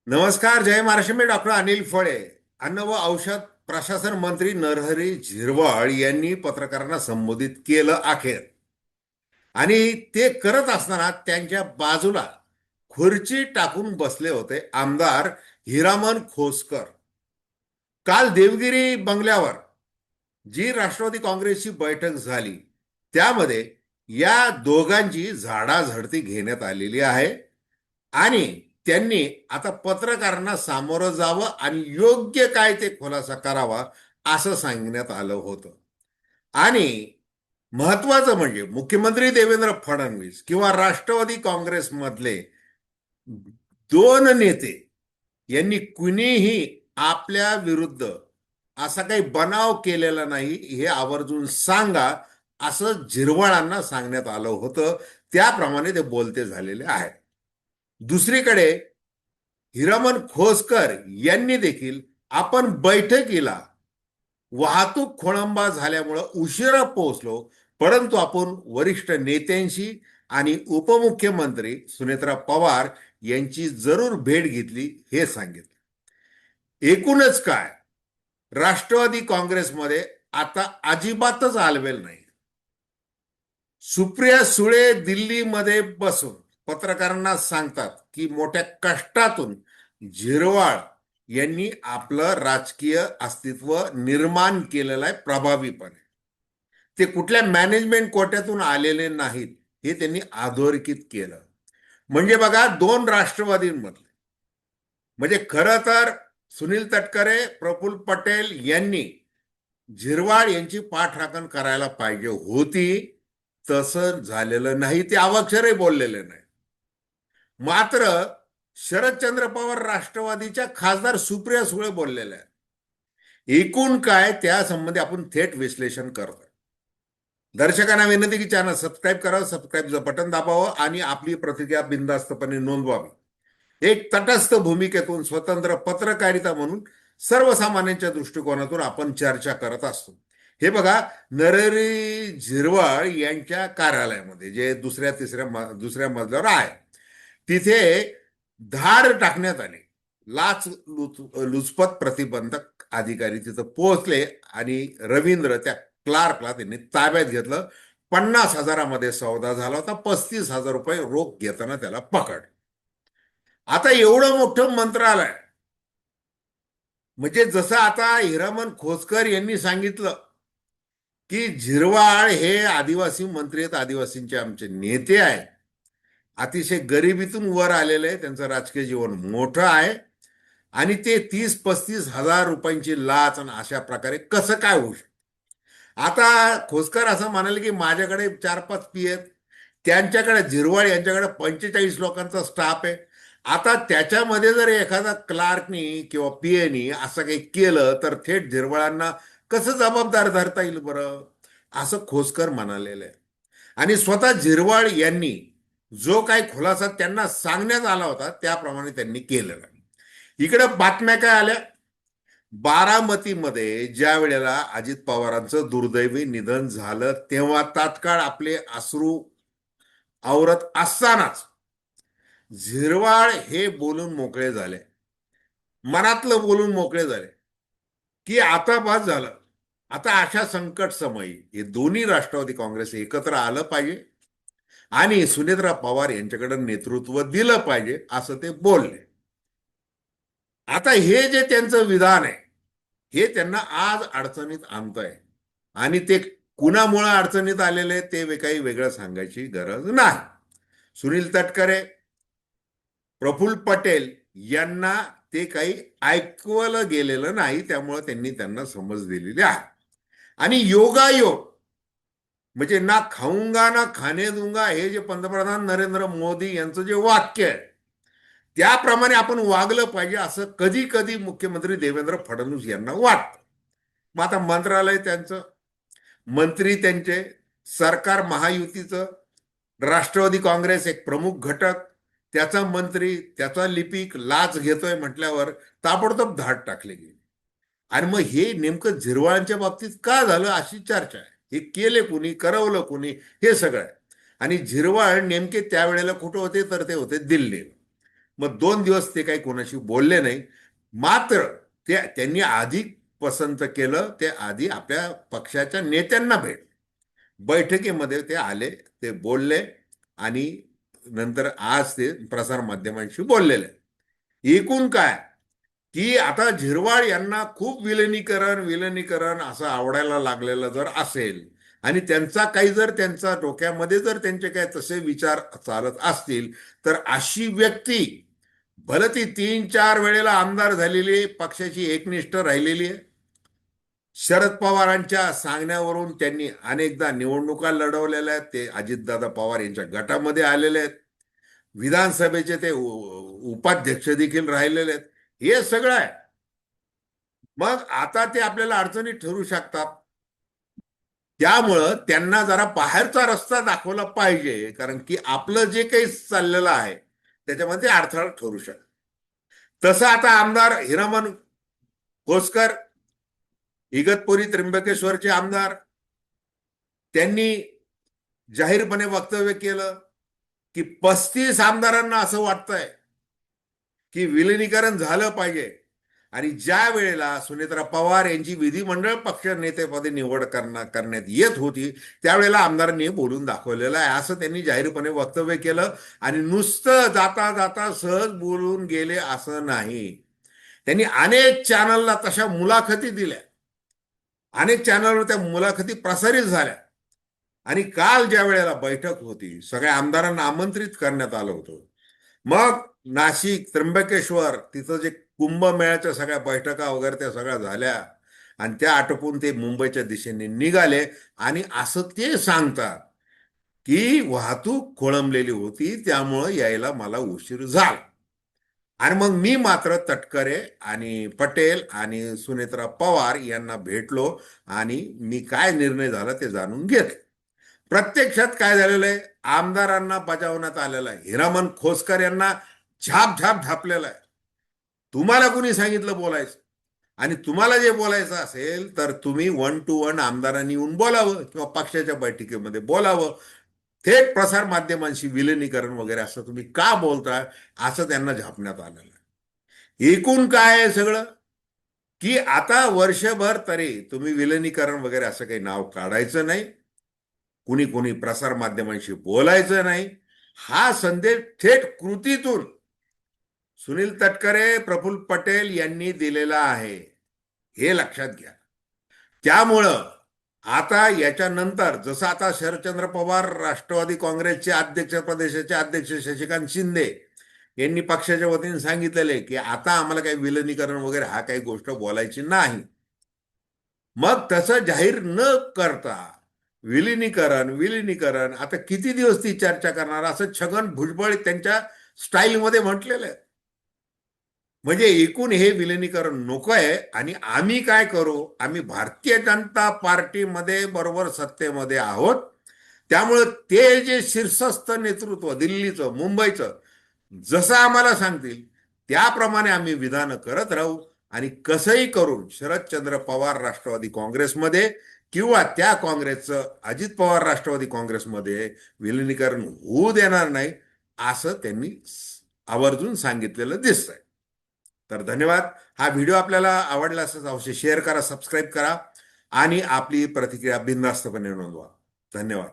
नमस्कार. जय महाराष्ट्र. मी डॉक्टर अनिल फळे. अन्न व औषध प्रशासन मंत्री नरहरी झिरवाळ यांनी पत्रकारांना संबोधित केलं अखेर. आणि ते करत असताना त्यांच्या बाजूला खुर्ची टाकून बसले होते आमदार हिरामन खोसकर. काल देवगिरी बंगल्यावर जी राष्ट्रवादी काँग्रेसची बैठक झाली त्यामध्ये या दोघांची झाडाझडती घेण्यात आलेली आहे. आणि त्यांनी आता पत्रकारांना सामोरं जावं आणि योग्य काय ते खुलासा करावा असं सांगण्यात आलं होतं. आणि महत्वाचं म्हणजे मुख्यमंत्री देवेंद्र फडणवीस किंवा राष्ट्रवादी काँग्रेसमधले दोन नेते यांनी कुणीही आपल्या विरुद्ध असा काही बनाव केलेला नाही हे आवर्जून सांगा असं झिरवाळांना सांगण्यात आलं होतं. त्याप्रमाणे ते बोलते झालेले आहेत. दुसरीकडे हिरामन खोसकर यांनी देखील आपण बैठकीला वाहतूक खोळंबा झाल्यामुळं उशिरा पोहोचलो, परंतु आपण वरिष्ठ नेत्यांशी आणि उपमुख्यमंत्री सुनेत्रा पवार यांची जरूर भेट घेतली हे सांगितलं. एकूणच काय, राष्ट्रवादी काँग्रेसमध्ये आता अजिबातच आलबेल नाही. सुप्रिया सुळे दिल्लीमध्ये बसून पत्रकारांना सांगतात की मोठ्या कष्टातून झिरवाळ यांनी आपलं राजकीय अस्तित्व निर्माण केलेलं आहे प्रभावीपणे. ते कुठल्या मॅनेजमेंट कोट्यातून आलेले नाहीत हे त्यांनी अधोरेखित केलं. म्हणजे बघा, दोन राष्ट्रवादींमधले म्हणजे खरं तर सुनील तटकरे, प्रफुल्ल पटेल यांनी झिरवाळ यांची पाठराखण करायला पाहिजे होती. तसं झालेलं नाही. ते अवाक्षरही बोललेले नाही. मात्र शरदचंद्र पवार राष्ट्रवादीच्या खासदार सुप्रिया सुळे बोललेल्या आहेत. एकूण काय, त्या संबंधी आपण थेट विश्लेषण करतो. दर्शकांना विनंती की चॅनल सबस्क्राईब करावं, सबस्क्राईबचं बटन दाबावं आणि आपली प्रतिक्रिया बिनधास्तपणे नोंदवावी. एक तटस्थ भूमिकेतून स्वतंत्र पत्रकारिता म्हणून सर्वसामान्यांच्या दृष्टिकोनातून आपण चर्चा करत असतो. हे बघा, नरहरी झिरवाळ यांच्या कार्यालयामध्ये जे दुसऱ्या मजल्यावर आहे तिथे धाड टाकण्यात आली. लुचपत प्रतिबंधक अधिकारी तिथं पोहोचले आणि रवींद्र त्या क्लार्कला त्यांनी ताब्यात घेतलं. 50,000मध्ये सौदा झाला होता. 35,000 रुपये रोख घेताना त्याला पकड. आता एवढं मोठं मंत्रालय म्हणजे जसं आता हिरामन खोसकर यांनी सांगितलं की झिरवाळ हे आदिवासी मंत्री आहेत, आदिवासींचे आमचे नेते आहेत, अतिशय गरिबीतून वर आलेले आहे, त्यांचं राजकीय जीवन मोठं आहे आणि ते 30-35 हजार रुपयांची लाच आणि अशा प्रकारे कसं काय होऊ शकतं. आता खोसकर असं म्हणाले की माझ्याकडे 4-5 पी आहेत, त्यांच्याकडे झिरवाळ यांच्याकडे 45 लोकांचा स्टाफ आहे. आता त्याच्यामध्ये जर एखादा क्लार्कनी किंवा पीएनी असं काही केलं तर थेट झिरवाळांना कसं जबाबदार धरता येईल बरं, असं खोसकर म्हणालेलं आहे. आणि स्वतः झिरवाळ यांनी जो काही खुलासा त्यांना सांगण्यात आला होता त्याप्रमाणे त्यांनी केलेला. इकडे बातम्या काय आल्या, बारामतीमध्ये ज्या वेळेला अजित पवारांचं दुर्दैवी निधन झालं तेव्हा तात्काळ आपले अश्रू आवरत असतानाच झिरवाळ हे बोलून मोकळे झाले, मनातलं बोलून मोकळे झाले की आता बस झालं. आता अशा संकट समयी हे दोन्ही राष्ट्रवादी काँग्रेस एकत्र आलं पाहिजे आणि सुनेत्रा पवार यांच्याकडे नेतृत्व दिलं पाहिजे असं ते बोलले. आता हे जे त्यांचं विधान आहे हे त्यांना आज अडचणीत आणतंय आणि ते कुणामुळे अडचणीत आलेले ते काही वेगळं सांगायची गरज नाही. सुनील तटकरे, प्रफुल्ल पटेल यांना ते काही ऐकवलं गेलेलं नाही, त्यामुळे त्यांनी त्यांना समज दिलेली आहे. आणि योगायोग म्हणजे ना खाऊंगा ना खाणे दूंगा हे जे पंतप्रधान नरेंद्र मोदी यांचं जे वाक्य आहे त्याप्रमाणे आपण वागलं पाहिजे असं कधी कधी मुख्यमंत्री देवेंद्र फडणवीस यांना वाटतं. मग आता मंत्रालय त्यांचं, मंत्री त्यांचे, सरकार महायुतीचं, राष्ट्रवादी काँग्रेस एक प्रमुख घटक, त्याचा मंत्री, त्याचा लिपिक लाच घेतोय म्हटल्यावर ताबडतोब धाड टाकली गेली. आणि मग हे नेमकं झिरवाळांच्या बाबतीत का झालं अशी चर्चा आहे. हे केले कुणी, करवलं कुणी, हे सगळं आहे. आणि झिरवाळ नेमके त्यावेळेला कुठं होते तर ते होते दिल्ली. मग 2 दिवस ते काही कोणाशी बोलले नाही. मात्र त्यांनी आधी पसंत केलं, ते आधी आपल्या पक्षाच्या नेत्यांना बैठकीमध्ये ते आले, ते बोलले आणि नंतर आज ते प्रसारमाध्यमांशी बोललेले. एकूण काय, की आता झिरवाळ यांना खूप विलिनीकरण विलिनीकरण असं आवडायला लागलेलं जर असेल आणि त्यांचा काही जर त्यांचा डोक्यामध्ये जर त्यांचे काही तसे विचार चालत असतील, तर अशी व्यक्ती, भले ती 3-4 वेळेला आमदार झालेली, पक्षाची एकनिष्ठ राहिलेली आहे, शरद पवारांच्या सांगण्यावरून त्यांनी अनेकदा निवडणुका लढवलेल्या आहेत, ते अजितदादा पवार यांच्या गटामध्ये आलेले आहेत, विधानसभेचे ते उपाध्यक्ष देखील राहिलेले आहेत. हे सगळं आहे. मग आता ते आपल्याला अडचणीत ठरू शकतात. त्यामुळं त्यांना जरा बाहेरचा रस्ता दाखवला पाहिजे, कारण की आपलं जे काही चाललेलं आहे त्याच्यामध्ये अडथळा ठरू शकतो. तसं आता आमदार हिरामन घोसकर, इगतपुरी त्र्यंबकेश्वरचे आमदार, त्यांनी जाहीरपणे वक्तव्य केलं की 35 आमदारांना असं वाटतंय की विलिनीकरण झालं पाहिजे. आणि ज्या वेळेला सुनेत्रा पवार यांची विधिमंडळ पक्ष नेतेपदी निवड करण्यात येत होती, त्यावेळेला आमदारांनी बोलून दाखवलेलं आहे, असं त्यांनी जाहीरपणे वक्तव्य केलं. आणि नुसतं जाता जाता सहज बोलून गेले असं नाही, त्यांनी अनेक चॅनलला तशा मुलाखती दिल्या, अनेक चॅनलवर त्या मुलाखती प्रसारित झाल्या. आणि काल ज्या वेळेला बैठक होती, सगळ्या आमदारांना आमंत्रित करण्यात आलं होतं. मग नाशिक, त्र्यंबकेश्वर, तिथं जे कुंभमेळ्याच्या सगळ्या बैठका वगैरे त्या सगळ्या झाल्या आणि त्या आटोपून ते मुंबईच्या दिशेने निघाले. आणि असं ते सांगतात की वाहतूक खोळंबलेली होती, त्यामुळं यायला मला उशीर झाला. आणि मग मी मात्र तटकरे आणि पटेल आणि सुनेत्रा पवार यांना भेटलो आणि मी काय निर्णय झाला ते जाणून घेतलं. प्रत्यक्षात काय झालेलं आहे, आमदारांना बजावण्यात आलेलं आहे, हिरामन खोसकर यांना झाप झाप झापलेलं आहे. तुम्हाला कुणी सांगितलं बोलायचं? आणि तुम्हाला जे बोलायचं असेल तर तुम्ही 1-to-1 आमदारांनी येऊन बोलावं किंवा पक्षाच्या बैठकीमध्ये बोलावं. थेट प्रसार माध्यमांशी विलिनीकरण वगैरे असं तुम्ही का बोलताय, असं त्यांना झापण्यात आलेलं आहे. एकूण काय आहे सगळं, की आता वर्षभर तरी तुम्ही विलिनीकरण वगैरे असं काही नाव काढायचं नाही, कुणी कुणी प्रसार माध्यमांशी बोलायचं नाही. हा संदेश थेट कृतीतून सुनील तटकरे, प्रफुल्ल पटेल यांनी दिलेला आहे, हे लक्षात घ्या. त्यामुळं आता याच्यानंतर जसं आता शरदचंद्र पवार राष्ट्रवादी काँग्रेसचे अध्यक्ष, प्रदेशाचे अध्यक्ष शशिकांत शिंदे यांनी पक्षाच्या वतीने सांगितलेले की आता आम्हाला काही विलिनीकरण वगैरे हा काही गोष्ट बोलायची नाही. मग तसं जाहीर न करता विलिनीकरण विलिनीकरण आता किती दिवस ती चर्चा करणार, असं छगन भुजबळ त्यांच्या स्टाईलमध्ये म्हटलेलं आहे. म्हणजे एकूण हे विलिनीकरण नको आहे. आणि आम्ही काय करू, आम्ही भारतीय जनता पार्टीमध्ये बरोबर सत्तेमध्ये आहोत, त्यामुळं ते जे शीर्षस्थ नेतृत्व दिल्लीचं, मुंबईचं, जसं आम्हाला सांगतील त्याप्रमाणे आम्ही विधानं करत राहू. आणि कसंही करून शरदचंद्र पवार राष्ट्रवादी काँग्रेसमध्ये किंवा त्या काँग्रेसचं अजित पवार राष्ट्रवादी काँग्रेसमध्ये विलिनीकरण होऊ देणार नाही, असं त्यांनी आवर्जून सांगितलेलं दिसतंय. तर धन्यवाद. हा व्हिडिओ आपल्याला आवडला असेल अवश्य शेअर करा, सबस्क्राईब करा आणि आपली प्रतिक्रिया बिनधास्तपणे नोंदवा. धन्यवाद.